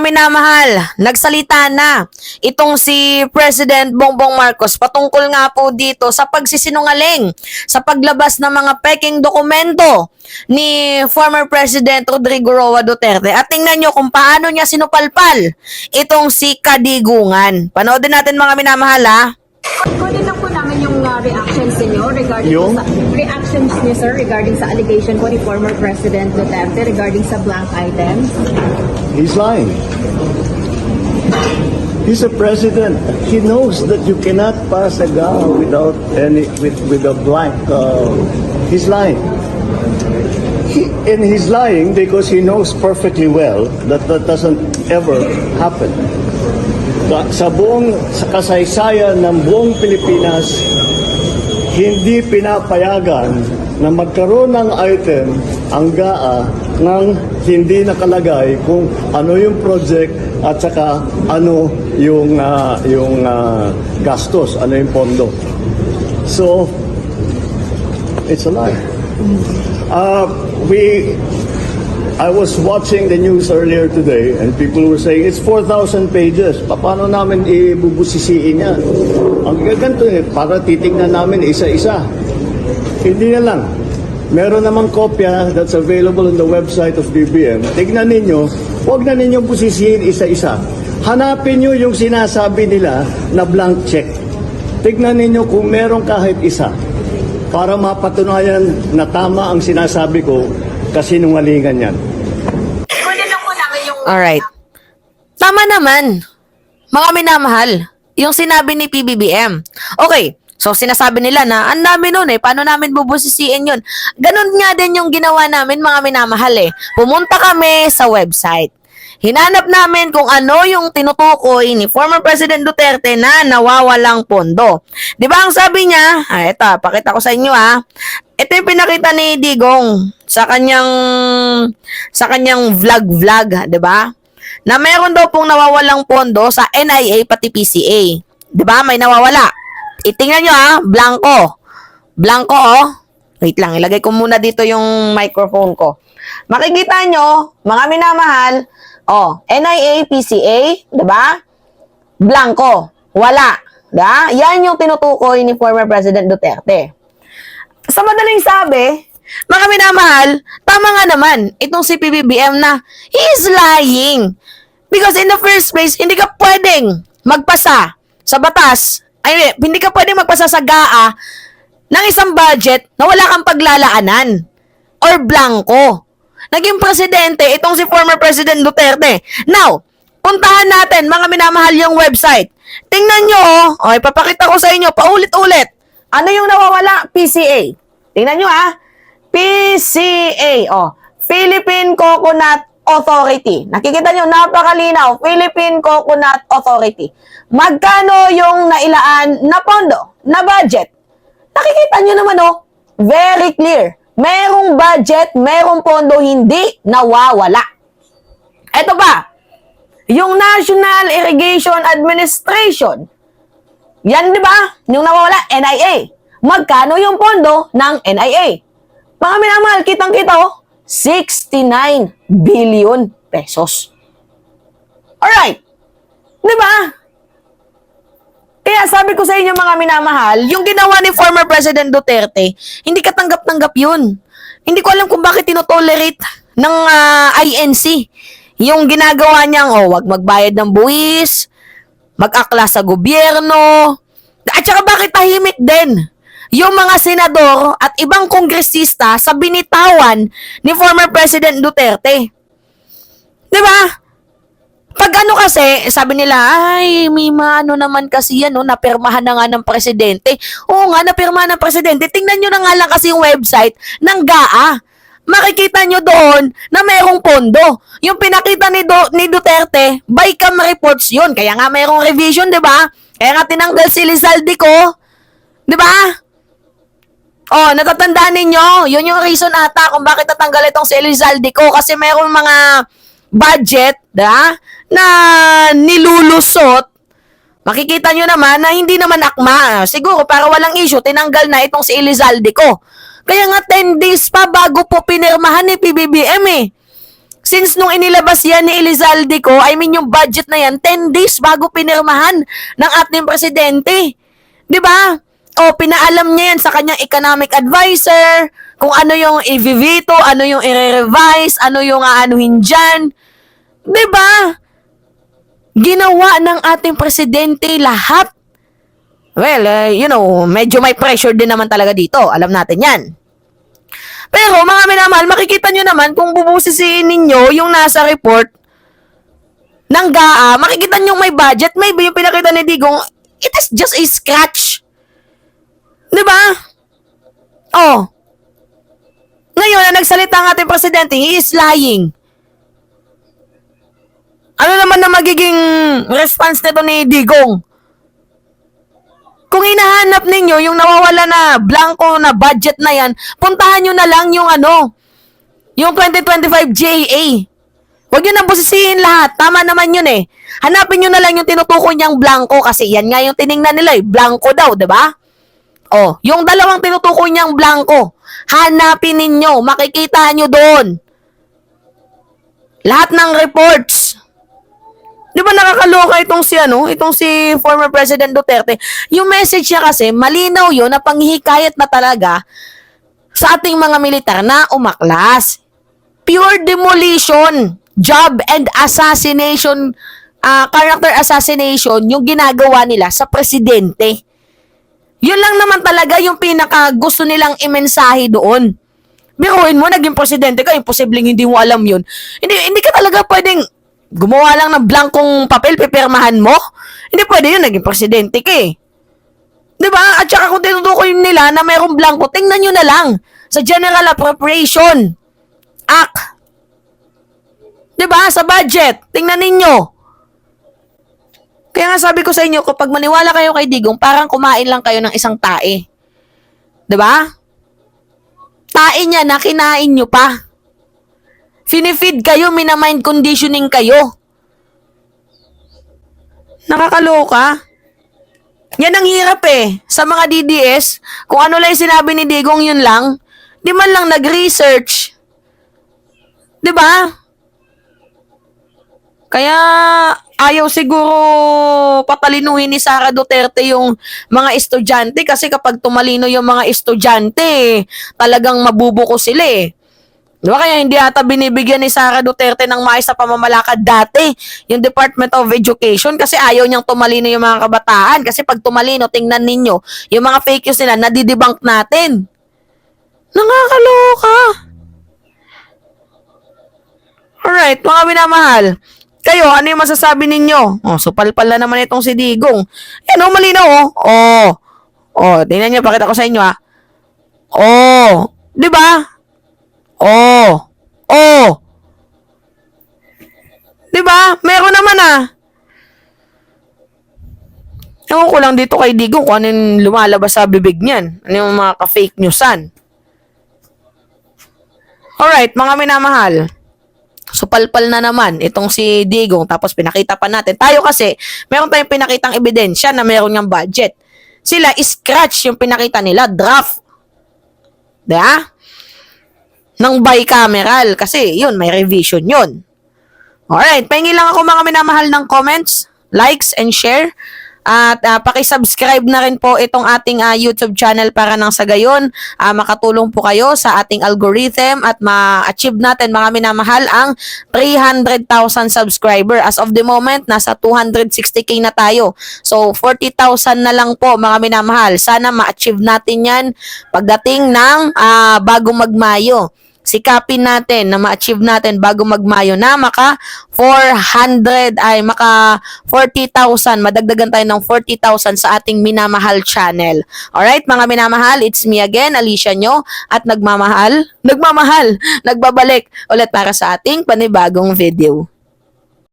Minamahal, nagsalita na itong si President Bongbong Marcos patungkol nga po dito sa pagsisinungaling sa paglabas ng mga peking dokumento ni former President Rodrigo Roa Duterte. At tingnan nyo kung paano niya sinupalpal itong si Kadigungan. Panoodin natin mga minamahal ha. Kunin lang po namin yung reactions niyo regarding Yung? sa reactions niyo sir regarding sa allegation po ni former President Duterte regarding sa blank items. He's lying. He's a president. He knows that you cannot pass a GA without with a blank. He's lying. And he's lying because he knows perfectly well that that doesn't ever happen. Sa kasaysayan ng buong Pilipinas, hindi pinapayagan na magkaroon ng item ang GAA nang hindi nakalagay kung ano yung project at saka ano yung gastos, ano yung pondo. So, it's a lie. I was watching the news earlier today and people were saying it's 4,000 pages. Paano namin ibubusisiin yan? Ang gaganto para titignan namin isa-isa. Hindi na lang. Meron namang kopya that's available on the website of BBM. Tignan ninyo, huwag na ninyong busisiin isa-isa. Hanapin nyo yung sinasabi nila na blank check. Tignan ninyo kung meron kahit isa para mapatunayan na tama ang sinasabi ko kasi nungalingan yan. Kunin lang po namin yung Alright. Tama naman, mga minamahal, yung sinabi ni PBBM. Okay, so sinasabi nila na ang dami nun paano namin bubusisiin yun? Ganun nga din yung ginawa namin mga minamahal Pumunta kami sa website. Hinanap namin kung ano yung tinutukoy ni former President Duterte na nawawalang pondo. Di ba ang sabi niya, eto, pakita ko sa inyo ito yung pinakita ni Digong sa kanyang vlog, 'di ba? Na meron daw pong nawawalang pondo sa NIA pati PCA. 'Di ba? May nawawala. Itingnan niyo blanco. Blanco Wait lang, ilagay ko muna dito yung microphone ko. Makikita nyo, mga minamahal, NIA, PCA, 'di ba? Blanco. Wala. 'Di ba? Yan yung tinutukoy ni former President Duterte. Sa madaling sabi, mga minamahal, tama nga naman itong si PBBM na he is lying. Because in the first place, hindi ka pwedeng magpasa sa batas, hindi ka pwedeng magpasa sa GAA ng isang budget na wala kang paglalaanan or blanco. Naging presidente itong si former President Duterte. Now, puntahan natin mga minamahal yung website. Tingnan nyo, ipapakita ko sa inyo paulit-ulit. Ano yung nawawala? PCA. Tingnan nyo PCA. Philippine Coconut Authority. Nakikita nyo, napakalinaw. Philippine Coconut Authority. Magkano yung nailaan na pondo, na budget? Nakikita nyo naman very clear. Merong budget, merong pondo, hindi nawawala. Ito pa, yung National Irrigation Administration. Yan, di ba? Yung nawawala, NIA. Magkano yung pondo ng NIA? Mga minamahal, kitang-kita 69 billion pesos. Alright. Di ba? Kaya sabi ko sa inyo mga minamahal, yung ginawa ni former President Duterte, hindi katanggap-tanggap yun. Hindi ko alam kung bakit tinotolerate ng INC. Yung ginagawa niyang, wag magbayad ng buwis, mag-akla sa gobyerno, at saka bakit tahimik din yung mga senador at ibang kongresista sa binitawan ni former President Duterte. Diba? Pag kasi, sabi nila, may naman kasi yan, napirmahan na nga ng presidente. Oo nga, napirmahan ng presidente. Tingnan nyo na nga lang kasi yung website ng GAA. Makikita nyo doon na mayroong pondo. Yung pinakita ni Duterte, by cam reports yun. Kaya nga mayroong revision, di ba? Kaya nga tinanggal si Lizalde ko. Di ba? Natatandaan ninyo? Yun yung reason ata kung bakit tatanggal itong si Lizalde ko. Kasi mayroong mga budget, na nilulusot. Makikita nyo naman na hindi naman akma. Siguro para walang issue, tinanggal na itong si Elizalde ko. Kaya nga 10 days pa bago po pinirmahan ni PBBM Since nung inilabas yan ni Elizalde ko, I mean yung budget na yan, 10 days bago pinirmahan ng ating presidente. 'Di ba? O, pinaalam niya yan sa kanyang economic advisor, kung ano yung i-veto, ano yung i-revise, ano yung aanuhin dyan. 'Di ba? Ginawa ng ating presidente lahat. Well, medyo may pressure din naman talaga dito. Alam natin yan. Pero mga minamahal, makikita nyo naman kung bubusisiin ninyo yung nasa report ng GAA, makikita nyo may budget. Maybe yung pinakita ni Digong, it is just a scratch. Diba? Oh. Ngayon, na nagsalita ang ating presidente, he is lying. Ano naman na magiging response nito ni Digong? Kung hinahanap ninyo yung nawawala na blanco na budget na yan, puntahan nyo na lang yung yung 2025 JA. Huwag nyo nang busisihin lahat. Tama naman yun eh. Hanapin nyo na lang yung tinutukoy niyang blanco kasi yan nga yung tiningnan nila eh. Blanco daw, diba? Oh, yung dalawang tinutukoy niyang blanco, hanapin ninyo, makikita nyo doon. Lahat ng reports. Di ba nakakaloka itong si former President Duterte? Yung message niya kasi, malinaw yun na panghihikayat na talaga sa ating mga militar na umaklas. Pure demolition, job and assassination, character assassination yung ginagawa nila sa presidente. Yun lang naman talaga yung pinaka gusto nilang imensahe doon. Biruin mo, naging presidente ka, imposibleng hindi mo alam yun. Hindi ka talaga pwedeng gumawa lang ng blankong papel, pipirmahan mo? Hindi pwede yun, naging presidente ka eh. Diba? At saka kung tinutukoy nila na mayroong blanco, tingnan nyo na lang sa General Appropriation Act. Diba? Sa budget, tingnan ninyo. Kaya nga sabi ko sa inyo, kapag maniwala kayo kay Digong, parang kumain lang kayo ng isang tae. Diba? Tae niya na kinain nyo pa. Finifeed kayo, minamind conditioning kayo. Nakakaloka. Yan ang hirap eh. Sa mga DDS, kung ano lang yung sinabi ni Digong, yun lang. Di man lang nag-research. Diba? Kaya ayaw siguro patalinuhin ni Sara Duterte yung mga estudyante kasi kapag tumalino yung mga estudyante, talagang mabubuko sila eh. Diba kaya hindi ata binibigyan ni Sara Duterte ng maayos na pamamalakad dati yung Department of Education kasi ayaw niyang tumalino yung mga kabataan kasi pag tumalino, tingnan ninyo, yung mga fake news nila, nadidebunk natin. Nakakaloka. Alright, mga minamahal. Kayo, ano yung masasabi ninyo? Oh, supalpal na naman itong si Digong. Yan, malinaw oh. Tingnan niyo, pakita ko sa inyo di ba? Di ba? Meron naman Ewan ko lang dito kay Digong kung ano yung lumalabas sa bibig niyan. Ano yung mga ka-fake newsan. Alright, mga minamahal. Supalpal na naman itong si Digong tapos pinakita pa natin. Tayo kasi, meron tayong pinakitang ebidensya na meron niyang budget. Sila, scratch yung pinakita nila, draft. Diba? Ng bicameral kasi yun, may revision yun. Alright, pahingi lang ako mga minamahal ng comments, likes, and share. At paki-subscribe na rin po itong ating YouTube channel para nang sa gayon makatulong po kayo sa ating algorithm at ma-achieve natin mga minamahal ang 300,000 subscriber. As of the moment, nasa 260k na tayo. So, 40,000 na lang po mga minamahal. Sana ma-achieve natin yan pagdating ng bago magmayo. Sikapin natin na ma-achieve natin bago magmayo na maka 40,000, madagdagan tayo ng 40,000 sa ating minamahal channel. Alright, mga minamahal, it's me again, Alicia nyo, at nagbabalik ulit para sa ating panibagong video.